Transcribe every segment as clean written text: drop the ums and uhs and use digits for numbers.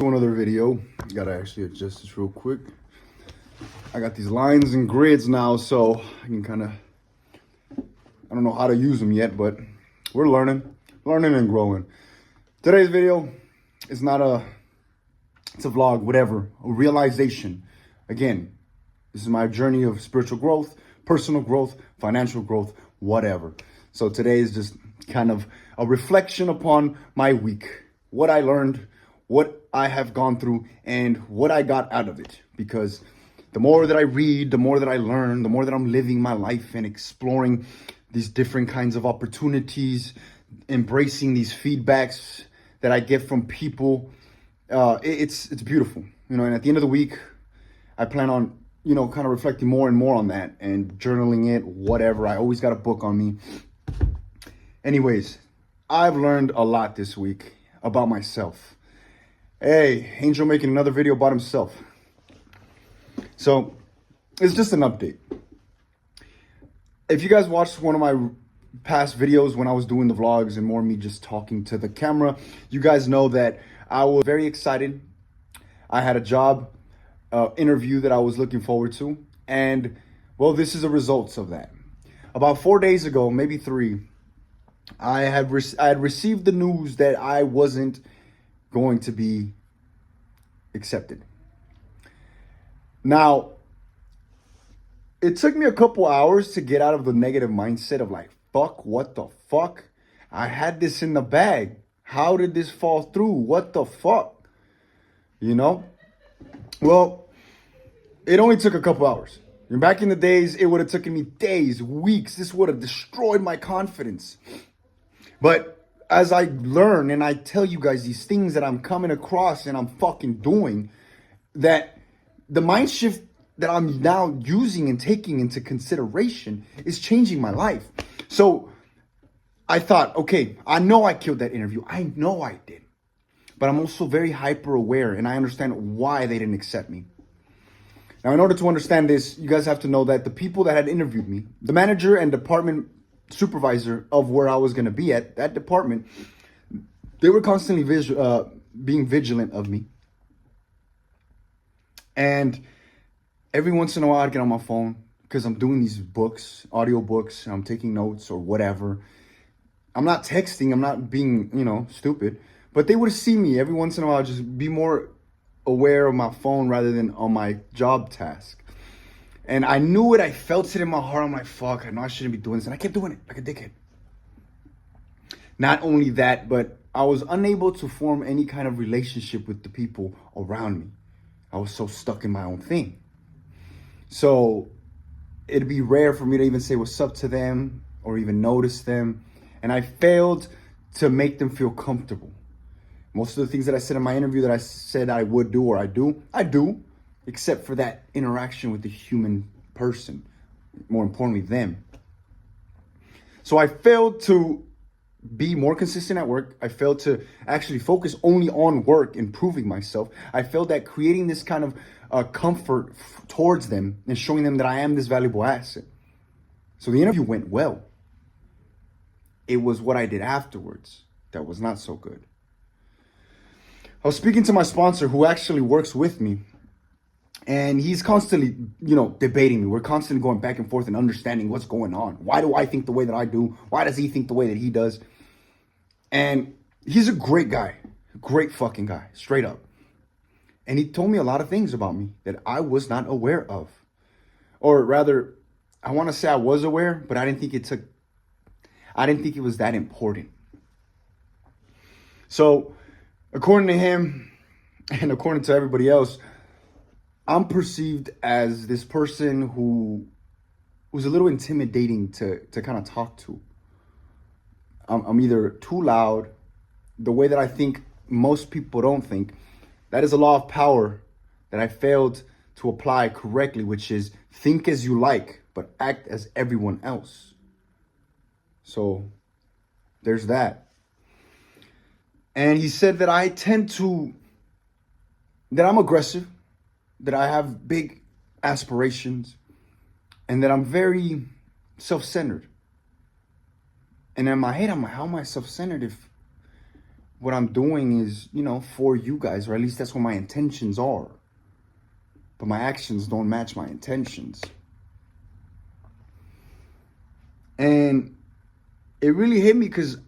Another video. Gotta actually adjust this real quick. I got these lines and grids now, so I can kind of, I don't know how to use them yet, but we're learning and growing. Today's video is not it's a vlog, whatever, a realization. Again, this is my journey of spiritual growth, personal growth, financial growth, whatever. So today is just kind of a reflection upon my week, what I learned, what I have gone through, and what I got out of it. Because the more that I read, the more that I learn, the more that I'm living my life and exploring these different kinds of opportunities, embracing these feedbacks that I get from people, it's beautiful, And at the end of the week, I plan on, kind of reflecting more and more on that and journaling it, whatever. I always got a book on me. Anyways, I've learned a lot this week about myself. Hey, Angel making another video about himself. So, it's just an update. If you guys watched one of my past videos when I was doing the vlogs and more me just talking to the camera, you guys know that I was very excited. I had a job interview that I was looking forward to. And, well, this is the results of that. About 4 days ago, maybe 3, I had received the news that I wasn't going to be accepted. Now, it took me a couple hours to get out of the negative mindset of like, fuck, what the fuck? I had this in the bag. How did this fall through? What the fuck? Well, it only took a couple hours. And back in the days, it would have taken me days, weeks. This would have destroyed my confidence. But as I learn and I tell you guys these things that I'm coming across and I'm fucking doing, that the mind shift that I'm now using and taking into consideration is changing my life. So I thought, okay, I know I killed that interview. I know I did. But I'm also very hyper aware and I understand why they didn't accept me. Now, in order to understand this, you guys have to know that the people that had interviewed me, the manager and department supervisor of where I was going to be at, that department, they were constantly being vigilant of me. And every once in a while I'd get on my phone because I'm doing these books, audio books, and I'm taking notes or whatever. I'm not texting, I'm not being, stupid, but they would see me every once in a while, just be more aware of my phone rather than on my job task. And I knew it. I felt it in my heart. I'm like, fuck, I know I shouldn't be doing this. And I kept doing it like a dickhead. Not only that, but I was unable to form any kind of relationship with the people around me. I was so stuck in my own thing. So it'd be rare for me to even say what's up to them or even notice them. And I failed to make them feel comfortable. Most of the things that I said in my interview that I said I would do or I do. Except for that interaction with the human person, more importantly, them. So I failed to be more consistent at work. I failed to actually focus only on work, improving myself. I failed at creating this kind of comfort towards them and showing them that I am this valuable asset. So the interview went well. It was what I did afterwards that was not so good. I was speaking to my sponsor who actually works with me. And he's constantly, debating me. We're constantly going back and forth and understanding what's going on. Why do I think the way that I do? Why does he think the way that he does? And he's a great guy. Great fucking guy. Straight up. And he told me a lot of things about me that I was not aware of. Or rather, I want to say I was aware, but I didn't think it was that important. So, according to him, and according to everybody else, I'm perceived as this person who was a little intimidating to kind of talk to. I'm either too loud, the way that I think most people don't think. That is a law of power that I failed to apply correctly, which is think as you like, but act as everyone else. So there's that. And he said that that I'm aggressive, that I have big aspirations, and that I'm very self-centered. And in my head, I'm like, how am I self-centered if what I'm doing is, for you guys, or at least that's what my intentions are. But my actions don't match my intentions. And it really hit me because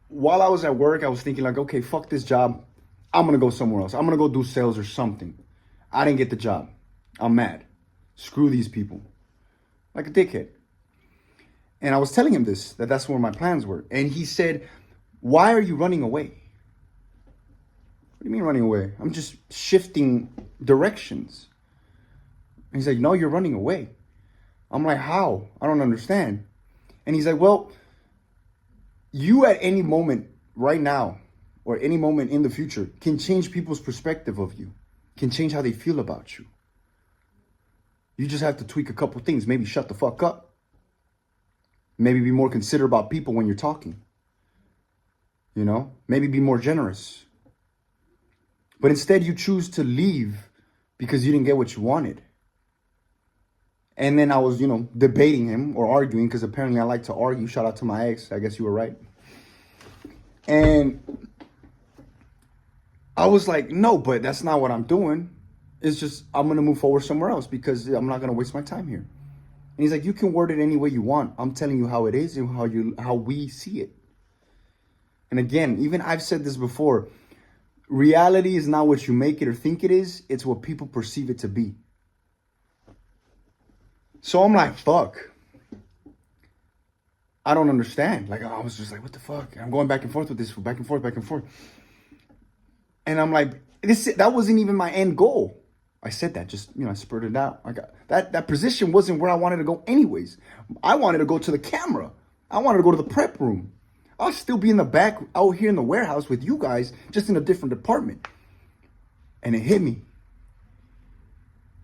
while I was at work, I was thinking like, okay, fuck this job. I'm going to go somewhere else. I'm going to go do sales or something. I didn't get the job. I'm mad. Screw these people. Like a dickhead. And I was telling him that's where my plans were. And he said, why are you running away? What do you mean running away? I'm just shifting directions. And he's like, no, you're running away. I'm like, how? I don't understand. And he's like, well, you at any moment right now or any moment in the future can change people's perspective of you, can change how they feel about you. You just have to tweak a couple things. Maybe shut the fuck up. Maybe be more considerate about people when you're talking. Maybe be more generous. But instead you choose to leave because you didn't get what you wanted. And then I was, debating him or arguing because apparently I like to argue. Shout out to my ex. I guess you were right. And I was like, no, but that's not what I'm doing. It's just I'm going to move forward somewhere else because I'm not going to waste my time here. And he's like, you can word it any way you want. I'm telling you how it is and how we see it. And again, even I've said this before. Reality is not what you make it or think it is. It's what people perceive it to be. So I'm like, fuck. I don't understand. Like, I was just like, what the fuck? I'm going back and forth with this, back and forth, back and forth. And I'm like, that wasn't even my end goal. I said that, just, I spurted it out. That position wasn't where I wanted to go anyways. I wanted to go to the camera. I wanted to go to the prep room. I'll still be in the back out here in the warehouse with you guys, just in a different department. And it hit me.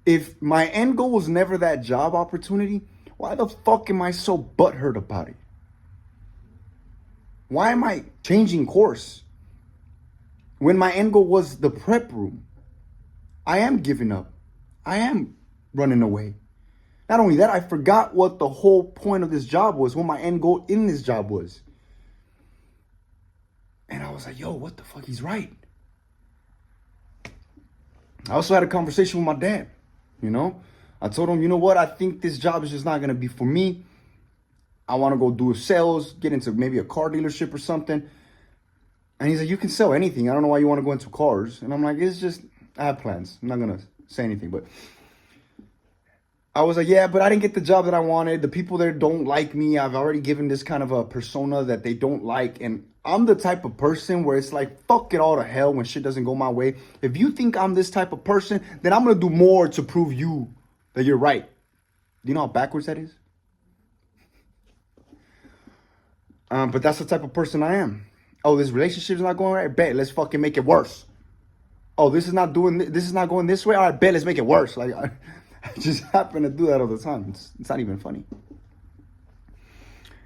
If my end goal was never that job opportunity, why the fuck am I so butthurt about it? Why am I changing course? When my end goal was the prep room, I am giving up. I am running away. Not only that, I forgot what the whole point of this job was, what my end goal in this job was. And I was like, yo, what the fuck? He's right. I also had a conversation with my dad. I told him, you know what? I think this job is just not going to be for me. I want to go do sales, get into maybe a car dealership or something. And he's like, you can sell anything. I don't know why you want to go into cars. And I'm like, it's just, I have plans. I'm not going to say anything. But I was like, yeah, but I didn't get the job that I wanted. The people there don't like me. I've already given this kind of a persona that they don't like. And I'm the type of person where it's like, fuck it all to hell when shit doesn't go my way. If you think I'm this type of person, then I'm going to do more to prove you that you're right. Do you know how backwards that is? But that's the type of person I am. Oh, this relationship's not going right? Bet, let's fucking make it worse. Oh, this is not going this way? All right, bet, let's make it worse. Like, I just happen to do that all the time. It's not even funny.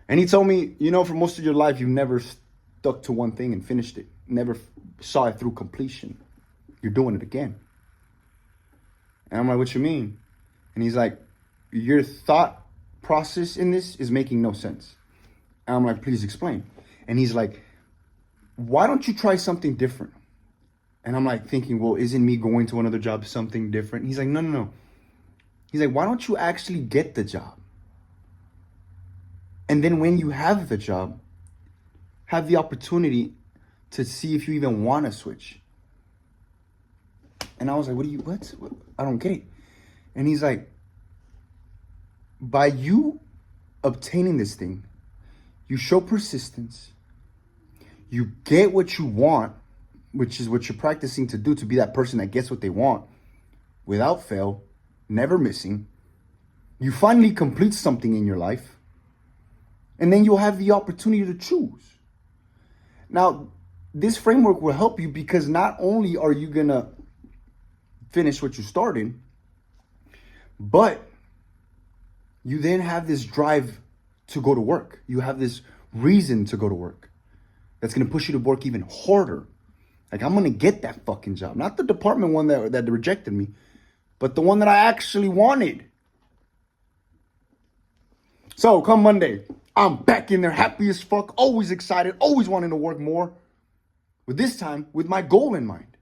And he told me, for most of your life, you've never stuck to one thing and finished it. Never saw it through completion. You're doing it again. And I'm like, what you mean? And he's like, your thought process in this is making no sense. And I'm like, please explain. And he's like, why don't you try something different? And I'm like thinking, well, isn't me going to another job something different? And he's like, no. He's like, why don't you actually get the job? And then when you have the job, have the opportunity to see if you even want to switch. And I was like, what? I don't get it. And he's like, by you obtaining this thing, you show persistence, you get what you want, which is what you're practicing to do, to be that person that gets what they want without fail, never missing. You finally complete something in your life, and then you'll have the opportunity to choose. Now, this framework will help you because not only are you going to finish what you started, but you then have this drive to go to work. You have this reason to go to work that's going to push you to work even harder. Like, I'm going to get that fucking job. Not the department one that rejected me, but the one that I actually wanted. So come Monday, I'm back in there, happy as fuck, always excited, always wanting to work more. With this time, with my goal in mind.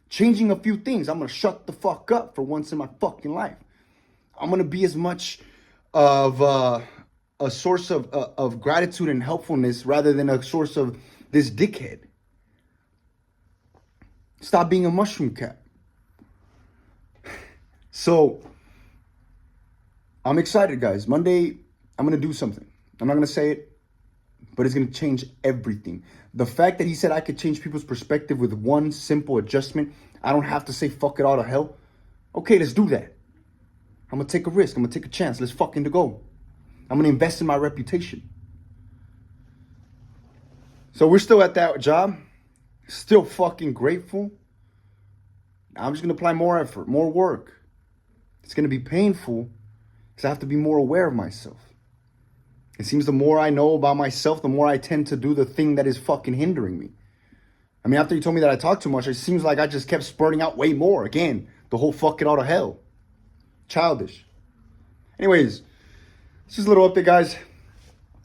Changing a few things. I'm going to shut the fuck up for once in my fucking life. I'm going to be as much of a source of gratitude and helpfulness rather than a source of this dickhead. Stop being a mushroom cat. So, I'm excited, guys. Monday, I'm going to do something. I'm not going to say it, but it's going to change everything. The fact that he said I could change people's perspective with one simple adjustment, I don't have to say fuck it all to hell. Okay, let's do that. I'm going to take a risk. I'm going to take a chance. Let's fucking go. I'm going to invest in my reputation. So we're still at that job. Still fucking grateful. I'm just going to apply more effort, more work. It's going to be painful because I have to be more aware of myself. It seems the more I know about myself, the more I tend to do the thing that is fucking hindering me. I mean, after you told me that I talk too much, it seems like I just kept spurting out way more. Again, the whole fuck it all to hell. Childish. Anyways, it's just a little update, guys.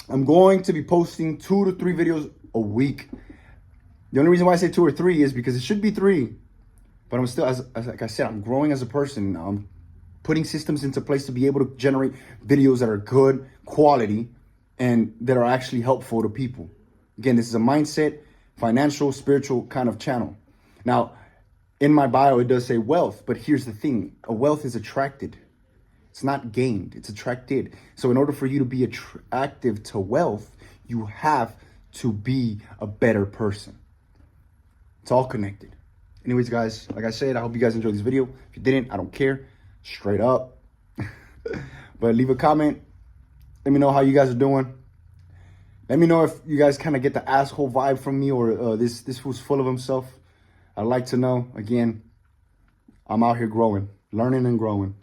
I'm going to be posting 2 to 3 videos a week. The only reason why I say 2 or 3 is because it should be 3. But I'm still, as like I said, I'm growing as a person. I'm putting systems into place to be able to generate videos that are good quality and that are actually helpful to people. Again, this is a mindset, financial, spiritual kind of channel. Now, in my bio, it does say wealth, but here's the thing. A wealth is attracted. It's not gained, it's attracted. So in order for you to be attractive to wealth, you have to be a better person. It's all connected. Anyways, guys, like I said, I hope you guys enjoyed this video. If you didn't, I don't care. Straight up. But leave a comment. Let me know how you guys are doing. Let me know if you guys kind of get the asshole vibe from me or this fool's full of himself. I'd like to know. Again, I'm out here growing, learning and growing.